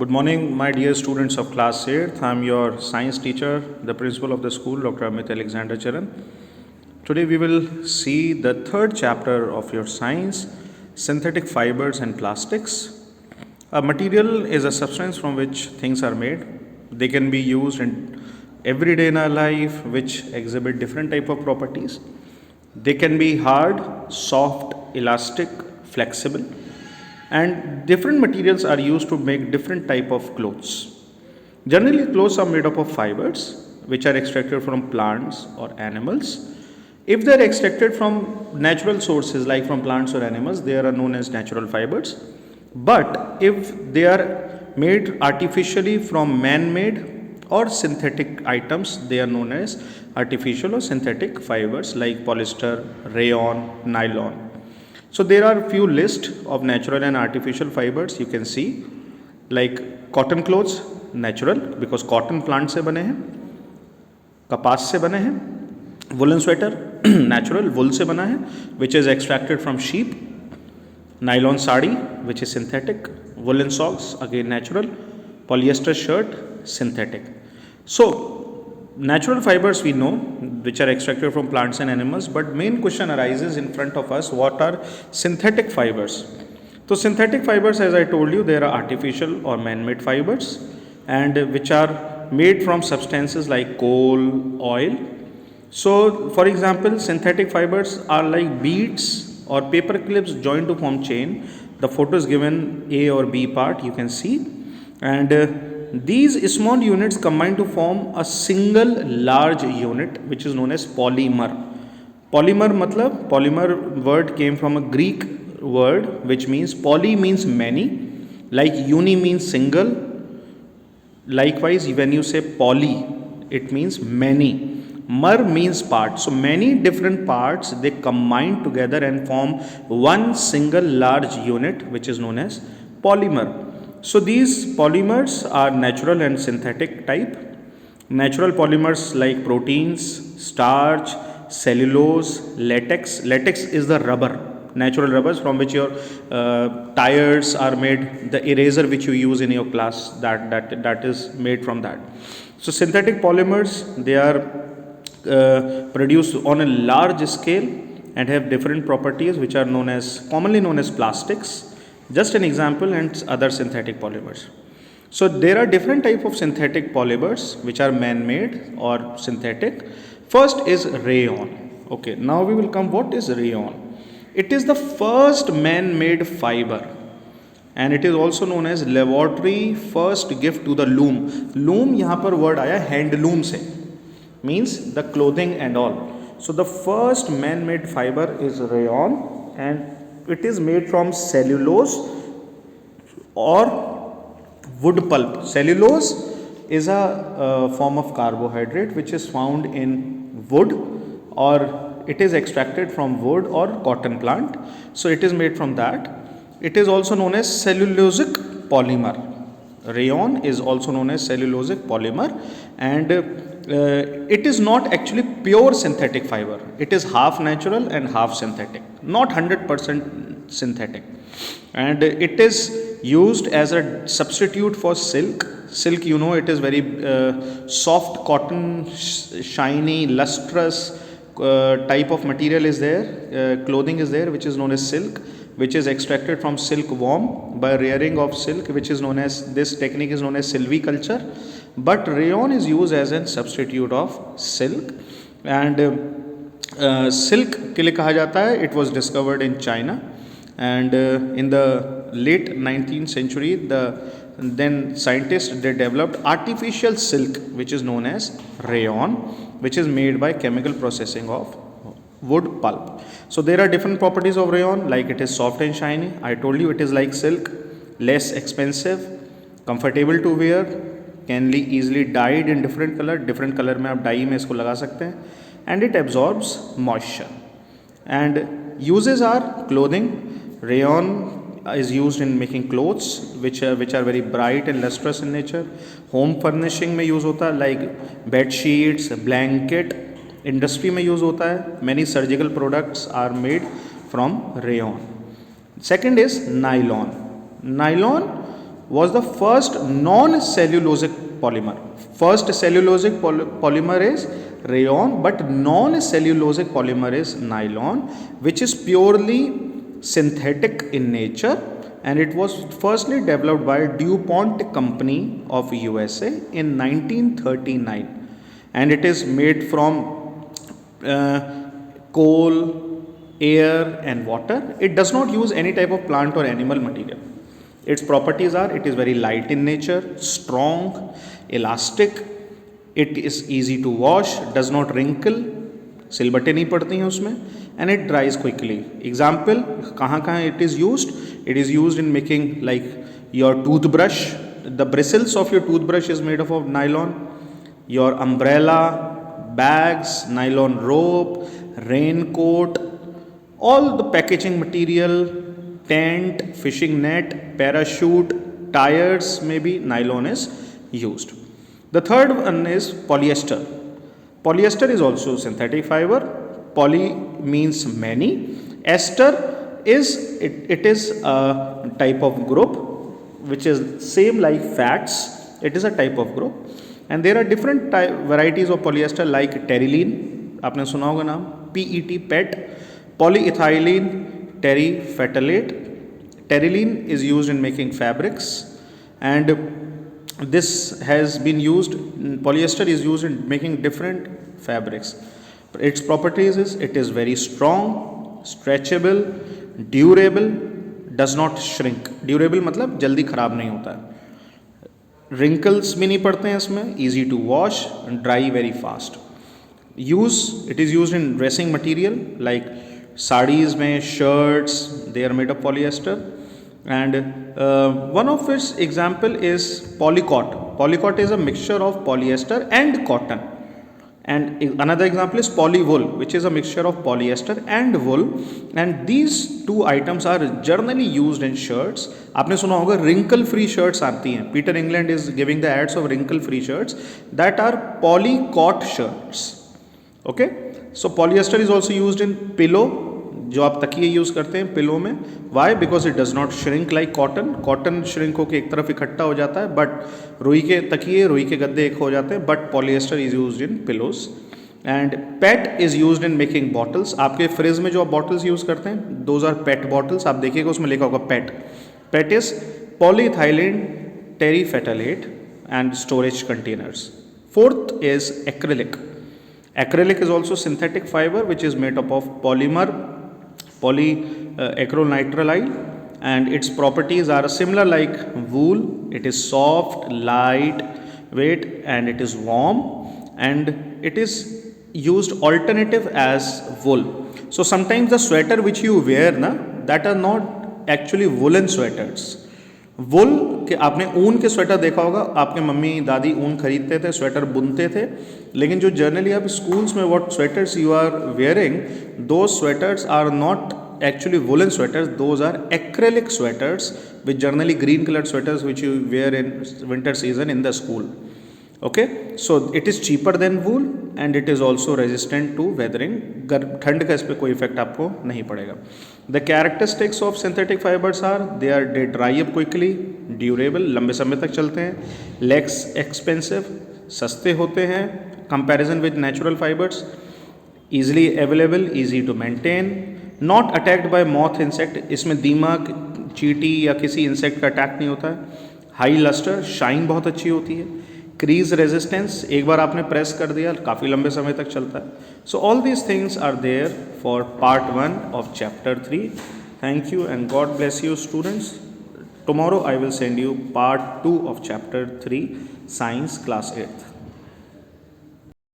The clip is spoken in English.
Good morning, my dear students of class 8th. I am your science teacher, the principal of the school, Dr. Amit Alexander Charan. Today we will see the third chapter of your science, synthetic fibers and plastics. A material is a substance from which things are made. They can be used in every day in our life, which exhibit different type of properties. They can be hard, soft, elastic, flexible, and different materials are used to make different type of clothes. Generally, clothes are made up of fibers which are extracted from plants or animals. If they are extracted from natural sources like from plants or animals, they are known as natural fibers. But if they are made artificially from man-made or synthetic items, they are known as artificial or synthetic fibers like polyester, rayon, nylon. So there are few list of natural and artificial fibers you can see, like cotton clothes natural because cotton plant से बने हैं, कपास से बने हैं, woolen sweater natural wool से बना है which is extracted from sheep, nylon sari which is synthetic, woolen socks again natural, polyester shirt synthetic. So natural fibers we know which are extracted from plants and animals, but main question arises in front of us, what are synthetic fibers? So synthetic fibers, as I told you, there are artificial or man-made fibers and which are made from substances like coal, oil. So for example, synthetic fibers are like beads or paper clips joined to form chain. The photo is given A or B part, you can see, and these small units combine to form a single large unit which is known as polymer. Polymer matlab, polymer word came from a Greek word which means poly means many, like uni means single. Likewise, when you say poly, it means many. Mer means part. So many different parts they combine together and form one single large unit which is known as polymer. So these polymers are natural and synthetic type. Natural polymers like proteins, starch, cellulose, latex. Latex is the rubber, natural rubbers from which your tires are made. The eraser which you use in your class that is made from that. So synthetic polymers they are produced on a large scale and have different properties which are commonly known as plastics. Just an example and other synthetic polymers. So there are different type of synthetic polymers which are man-made or synthetic. First is rayon. Okay, now we will come what is rayon. It is the first man-made fiber and it is also known as laboratory first gift to the loom. Loom यहाँ पर word आया handloom से, means the clothing and all. So the first man-made fiber is rayon and it is made from cellulose or wood pulp. Cellulose is a form of carbohydrate which is found in wood or it is extracted from wood or cotton plant. So it is made from that. It is also known as cellulosic polymer. Rayon is also known as cellulosic polymer and it is not actually pure synthetic fiber. It is half natural and half synthetic, not 100% synthetic. And it is used as a substitute for silk. Silk, you know, it is very soft cotton, shiny, lustrous type of material is there, clothing is there which is known as silk, which is extracted from silkworm by rearing of silk, which is known as, this technique is known as silviculture. But rayon is used as a substitute of silk and silk के लिए कहा जाता है. It was discovered in China and in the late 19th century then scientists they developed artificial silk which is known as rayon, which is made by chemical processing of wood pulp. So there are different properties of rayon, like it is soft and shiny. I told you it is like silk, less expensive, comfortable to wear, can be easily dyed in different color में आप dye में इसको लगा सकते हैं and it absorbs moisture. And uses are clothing. Rayon is used in making clothes which are very bright and lustrous in nature. Home furnishing में use होता है like bed sheets, blanket. Industry में use होता है. Many surgical products are made from rayon. Second is nylon. Nylon was the first non-cellulosic polymer. First cellulosic polymer is rayon, but non-cellulosic polymer is nylon, which is purely synthetic in nature, and it was firstly developed by DuPont company of USA in 1939, and it is made from coal, air and water. It does not use any type of plant or animal material. Its properties are, it is very light in nature, strong, elastic, it is easy to wash, does not wrinkle, सिलबट्टे नहीं पड़ती हैं उसमें, and it dries quickly. Example, कहाँ कहाँ it is used? It is used in making like your toothbrush. The bristles of your toothbrush is made of nylon. Your umbrella, bags, nylon rope, raincoat, all the packaging material, tent, fishing net, parachute, tires, maybe nylon is used. The third one is polyester. Polyester is also synthetic fiber. Poly means many. Ester is it is a type of group which is same like fats. It is a type of group, and there are different varieties of polyester like terylene. आपने सुना होगा नाम, PET, PET, polyethylene terephthalate. Terylene is used in making fabrics, and this has been used, polyester is used in making different fabrics. Its properties is, it is very strong, stretchable, durable, does not shrink. Durable मतलब जल्दी खराब नहीं होता है, wrinkles भी नहीं पड़ते हैं इसमें, easy to wash and dry very fast. Use, it is used in dressing material like sarees में, shirts, they are made of polyester. And one of its example is polycot. Polycot is a mixture of polyester and cotton. And another example is polywool, which is a mixture of polyester and wool. And these two items are generally used in shirts. आपने सुना होगा wrinkle free shirts आती हैं. Peter England is giving the ads of wrinkle free shirts that are polycot shirts. Okay, so polyester is also used in pillow, जो आप तकिए use करते हैं पिलो में. Why? Because it does not shrink like cotton. Cotton shrink होकर एक तरफ इकट्ठा हो जाता है, बट रुई के तकिए, रुई के गद्दे एक हो जाते हैं. But polyester is used in pillows. And pet is used in making bottles. आपके फ्रिज में जो आप बॉटल्स यूज़ करते हैं, दोज आर पेट बॉटल्स. आप देखिएगा उसमें लिखा होगा PET. PET is polyethylene terephthalate and storage containers. Fourth is acrylic. Acrylic is also synthetic fiber which is made up of polymer, polyacrylonitrile, and its properties are similar like wool. It is soft, light weight, and it is warm, and it is used alternative as wool. So sometimes the sweater which you wear na, that are not actually woolen sweaters. वुल के, आपने ऊन के sweater देखा होगा, आपके mummy दादी ऊन खरीदते थे, स्वेटर बुनते थे. लेकिन जो जनरली आप स्कूल्स में what sweaters you are wearing, though sweaters are not actually woolen sweaters, those are acrylic sweaters, which generally green colored sweaters which you wear in winter season in the school. Okay, so it is cheaper than wool and it is also resistant to weathering. ठंड का इस पर कोई effect आपको नहीं पड़ेगा. The characteristics of synthetic fibers are they dry up quickly, durable, लंबे समय तक चलते हैं, less expensive, सस्ते होते हैं comparison with natural fibers, easily available, easy to maintain, not attacked by moth insect. इसमें दीमक, चींटी या किसी इंसेक्ट का अटैक नहीं होता है. हाई लस्टर, शाइन बहुत अच्छी होती है. क्रीज रेजिस्टेंस, एक बार आपने प्रेस कर दिया काफ़ी लंबे समय तक चलता है. So all these things are there for part 1 of chapter 3. Thank you and God bless you students. Tomorrow I will send you part 2 of chapter 3 science class 8th.